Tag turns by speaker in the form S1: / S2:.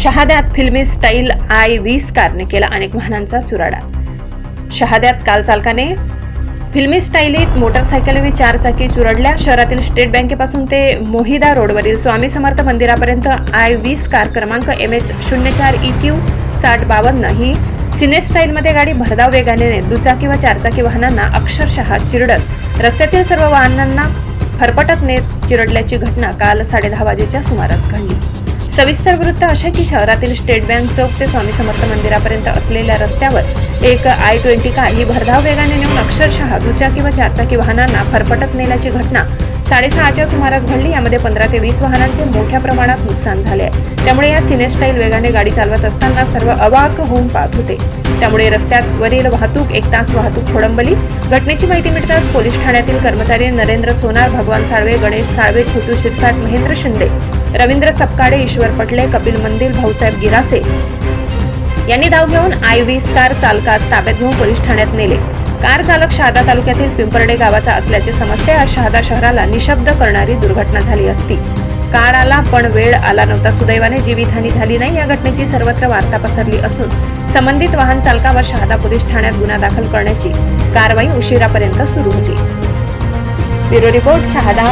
S1: शहाद्यात फिल्मी style i20 कारने केला अनेक वाहनांचा चुराडा। शहाद्यात काल चालकाने फिल्मी स्टाईलीत मोटरसायकल चारचाकी चुरडल्या। शहरातील स्टेट बँकेपासून ते मोहिदा रोडवरील स्वामी समर्थ मंदिरापर्यंत i20 कार क्रमांक MH04EQ 6052 ही सिने स्टाईलमध्ये गाडी भरधाव वेगाने दुचाकी व चारचाकी वाहनांना अक्षरशः चिरडत रस्त्यातील सर्व वाहनांना फरफटत नेत चिरडल्याची घटना काल 10:30 वाजेच्या सुमारास घडली। सविस्तर वृत्त असे की शहरातील स्टेट बँक चौक ते स्वामी समर्थ मंदिरापर्यंत असलेल्या रस्त्यावर एक i20 कार ही भरधाव वेगाने नेऊन अक्षरशः दुचाकी व चारचाकी वाहनांना फरफटत नेल्याची घटना 6:30च्या सुमारास घडली। यामध्ये 15 ते 20 वाहनांचे मोठ्या प्रमाणात नुकसान झाले आहे। त्यामुळे या सिने स्टाईल वेगाने गाडी चालवत असताना सर्व अवाक होऊन पाहत होते। त्यामुळे रस्त्यावरील वाहतूक एक तास वाहतूक खोळंबली। घटनेची माहिती मिळताच पोलीस ठाण्यातील कर्मचारी नरेंद्र सोनार, भगवान साळवे, गणेश साळवे, छोटू शिरसाट, महेंद्र शिंदे, रवींद्र सपकाळे, ईश्वर पटले, कपिल मंदिल, भाऊसाहेब गिरासे यांनी धाव घेऊन i20 कार चालकास ताब्यात घेऊन पोलीस ठाण्यात नेले। कार चालक शहादा तालुक्यातील पिंपरडे गावाचा असल्याचे समजते। आज शहादा शहराला निशब्द करणारी दुर्घटना झाली असती। कार आला पण वेळ आला नव्हता। सुदैवाने जीवितहानी झाली नाही। या घटनेची सर्वत्र वार्ता पसरली असून संबंधित वाहन चालकावर शहादा पोलीस ठाण्यात गुन्हा दाखल करण्याची कारवाई उशिरापर्यंत सुरू होती। Bureau report, Shahada.